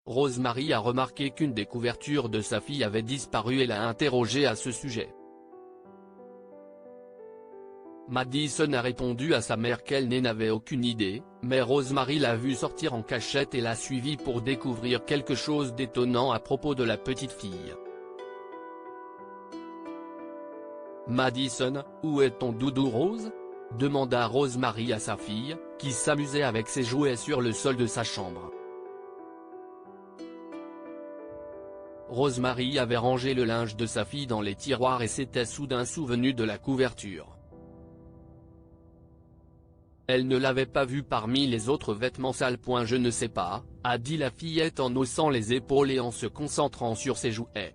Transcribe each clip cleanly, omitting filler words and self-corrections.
Rosemary a remarqué qu'une des couvertures de sa fille avait disparu et l'a interrogée à ce sujet. Madison a répondu à sa mère qu'elle n'avait aucune idée, mais Rosemary l'a vue sortir en cachette et l'a suivie pour découvrir quelque chose d'étonnant à propos de la petite fille. « Madison, où est ton doudou rose ?» demanda Rosemary à sa fille, qui s'amusait avec ses jouets sur le sol de sa chambre. Rosemary avait rangé le linge de sa fille dans les tiroirs et s'était soudain souvenue de la couverture. Elle ne l'avait pas vue parmi les autres vêtements sales. Je ne sais pas, a dit la fillette en haussant les épaules et en se concentrant sur ses jouets.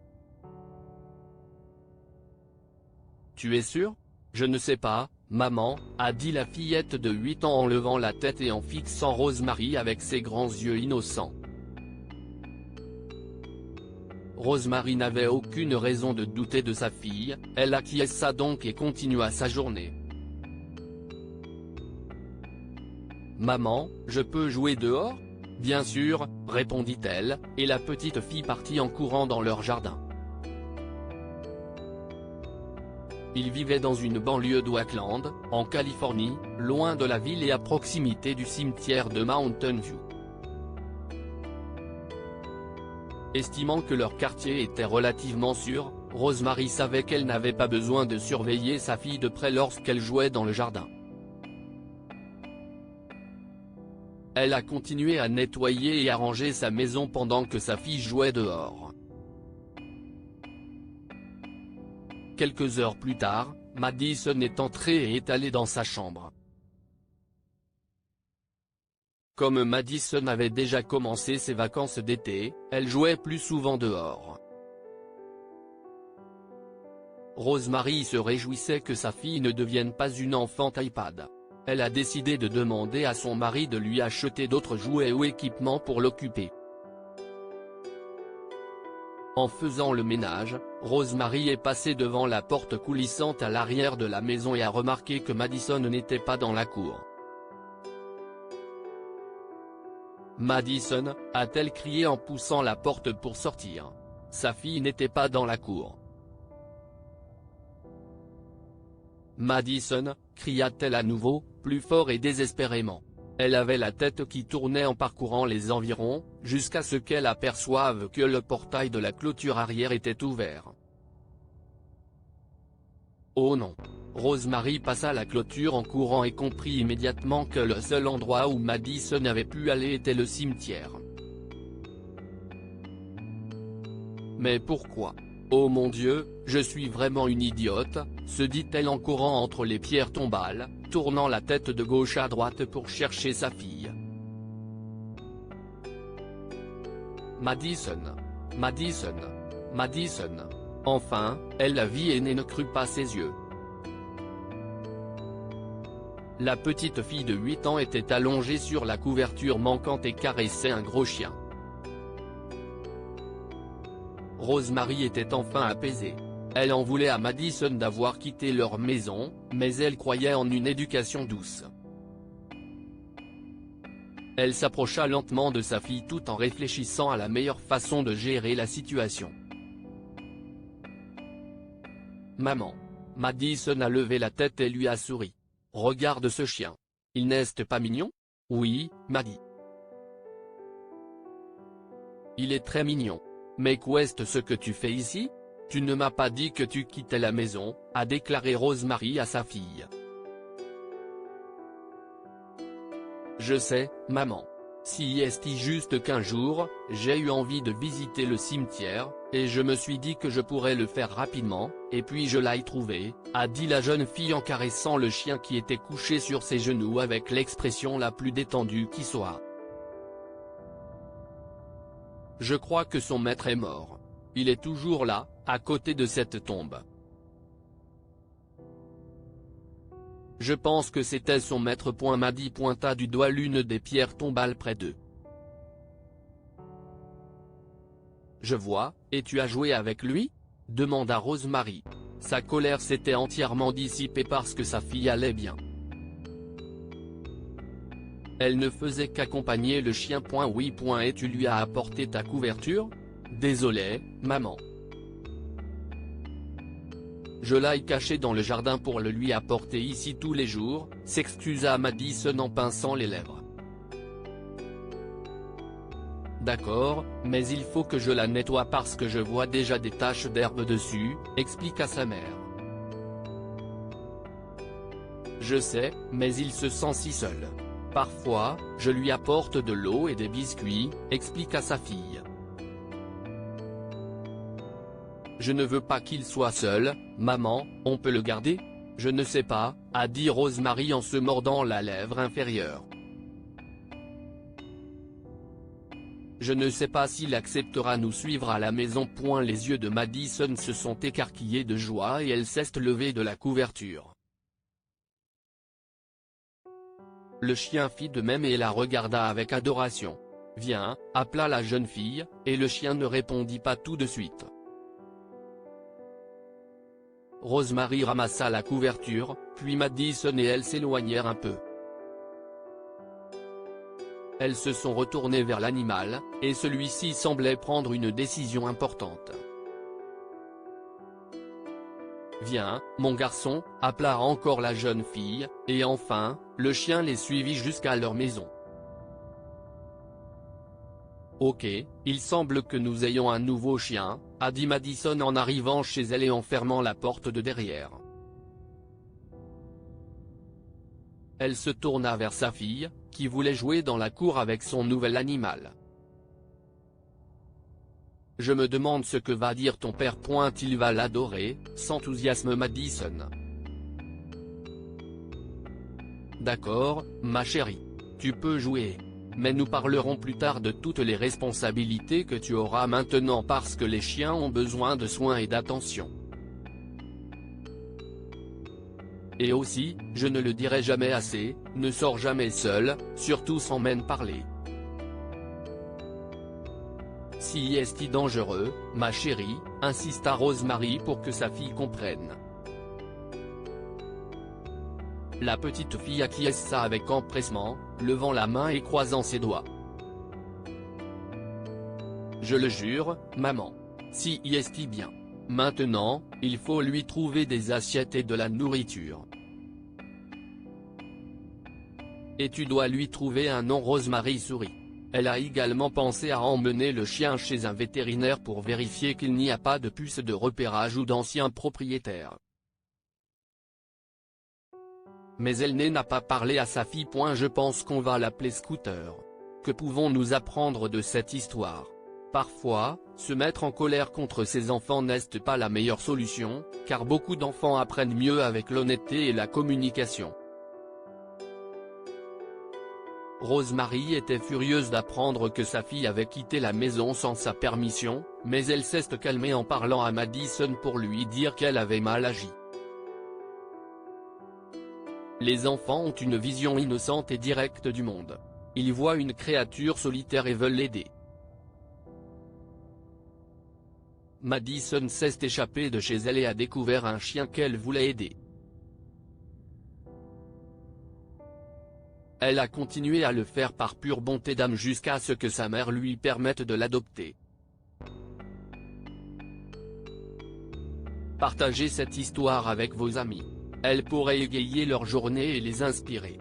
Tu es sûre? Je ne sais pas, maman, a dit la fillette de 8 ans en levant la tête et en fixant Rosemary avec ses grands yeux innocents. Rosemary n'avait aucune raison de douter de sa fille, elle acquiesça donc et continua sa journée. Maman, je peux jouer dehors? Bien sûr, répondit-elle, et la petite fille partit en courant dans leur jardin. Ils vivaient dans une banlieue d'Oakland, en Californie, loin de la ville et à proximité du cimetière de Mountain View. Estimant que leur quartier était relativement sûr, Rosemary savait qu'elle n'avait pas besoin de surveiller sa fille de près lorsqu'elle jouait dans le jardin. Elle a continué à nettoyer et à ranger sa maison pendant que sa fille jouait dehors. Quelques heures plus tard, Madison est entrée et est allée dans sa chambre. Comme Madison avait déjà commencé ses vacances d'été, elle jouait plus souvent dehors. Rosemary se réjouissait que sa fille ne devienne pas une enfant iPad. Elle a décidé de demander à son mari de lui acheter d'autres jouets ou équipements pour l'occuper. En faisant le ménage, Rosemary est passée devant la porte coulissante à l'arrière de la maison et a remarqué que Madison n'était pas dans la cour. Madison, a-t-elle crié en poussant la porte pour sortir. Sa fille n'était pas dans la cour. Madison, cria-t-elle à nouveau, plus fort et désespérément. Elle avait la tête qui tournait en parcourant les environs, jusqu'à ce qu'elle aperçoive que le portail de la clôture arrière était ouvert. Oh non! Rosemary passa la clôture en courant et comprit immédiatement que le seul endroit où Madison avait pu aller était le cimetière. Mais pourquoi? Oh mon Dieu, je suis vraiment une idiote, se dit-elle en courant entre les pierres tombales, tournant la tête de gauche à droite pour chercher sa fille. Madison. Madison. Madison. Enfin, elle la vit et ne crut pas ses yeux. La petite fille de 8 ans était allongée sur la couverture manquante et caressait un gros chien. Rosemary était enfin apaisée. Elle en voulait à Madison d'avoir quitté leur maison, mais elle croyait en une éducation douce. Elle s'approcha lentement de sa fille tout en réfléchissant à la meilleure façon de gérer la situation. « Maman. » Madison a levé la tête et lui a souri. « Regarde ce chien. Il n'est pas mignon? » « Oui, Maddy. Il est très mignon. Mais qu'est ce que tu fais ici? Tu ne m'as pas dit que tu quittais la maison, » a déclaré Rosemary à sa fille. « Je sais, maman. Si est juste qu'un jour, j'ai eu envie de visiter le cimetière, et je me suis dit que je pourrais le faire rapidement, et puis je l'ai trouvé, » a dit la jeune fille en caressant le chien qui était couché sur ses genoux avec l'expression la plus détendue qui soit. « Je crois que son maître est mort. Il est toujours là, à côté de cette tombe. Je pense que c'était son maître. » Maddy pointa du doigt l'une des pierres tombales près d'eux. « Je vois, et tu as joué avec lui ?» demanda Rosemary. Sa colère s'était entièrement dissipée parce que sa fille allait bien. Elle ne faisait qu'accompagner le chien. Oui. Et tu lui as apporté ta couverture? Désolé, maman. Je l'ai caché dans le jardin pour le lui apporter ici tous les jours, s'excusa Madison en pinçant les lèvres. D'accord, mais il faut que je la nettoie parce que je vois déjà des taches d'herbe dessus, expliqua sa mère. Je sais, mais il se sent si seul. Parfois, je lui apporte de l'eau et des biscuits, expliqua sa fille. Je ne veux pas qu'il soit seul, maman, on peut le garder? Je ne sais pas, a dit Rosemary en se mordant la lèvre inférieure. Je ne sais pas s'il acceptera nous suivre à la maison. Les yeux de Madison se sont écarquillés de joie et elle s'est levée de la couverture. Le chien fit de même et la regarda avec adoration. Viens, appela la jeune fille, et le chien ne répondit pas tout de suite. Rosemary ramassa la couverture, puis Madison et elle s'éloignèrent un peu. Elles se sont retournées vers l'animal, et celui-ci semblait prendre une décision importante. Viens, mon garçon, appela encore la jeune fille, et enfin, le chien les suivit jusqu'à leur maison. Ok, il semble que nous ayons un nouveau chien, a dit Madison en arrivant chez elle et en fermant la porte de derrière. Elle se tourna vers sa fille, qui voulait jouer dans la cour avec son nouvel animal. Je me demande ce que va dire ton père. Il va l'adorer, s'enthousiasme Madison. D'accord, ma chérie. Tu peux jouer. Mais nous parlerons plus tard de toutes les responsabilités que tu auras maintenant parce que les chiens ont besoin de soins et d'attention. Et aussi, je ne le dirai jamais assez, ne sors jamais seul, surtout sans m'en parler. Si est-il dangereux, ma chérie, insista Rosemary pour que sa fille comprenne. La petite fille acquiesça avec empressement, levant la main et croisant ses doigts. Je le jure, maman. Si est bien. Maintenant, il faut lui trouver des assiettes et de la nourriture. Et tu dois lui trouver un nom. Rosemary sourit. Elle a également pensé à emmener le chien chez un vétérinaire pour vérifier qu'il n'y a pas de puces de repérage ou d'anciens propriétaires. Mais elle n'a pas parlé à sa fille. Je pense qu'on va l'appeler Scooter. Que pouvons-nous apprendre de cette histoire? Parfois, se mettre en colère contre ses enfants n'est pas la meilleure solution, car beaucoup d'enfants apprennent mieux avec l'honnêteté et la communication. Rosemary était furieuse d'apprendre que sa fille avait quitté la maison sans sa permission, mais elle s'est calmée en parlant à Madison pour lui dire qu'elle avait mal agi. Les enfants ont une vision innocente et directe du monde. Ils voient une créature solitaire et veulent l'aider. Madison s'est échappée de chez elle et a découvert un chien qu'elle voulait aider. Elle a continué à le faire par pure bonté d'âme jusqu'à ce que sa mère lui permette de l'adopter. Partagez cette histoire avec vos amis. Elle pourrait égayer leur journée et les inspirer.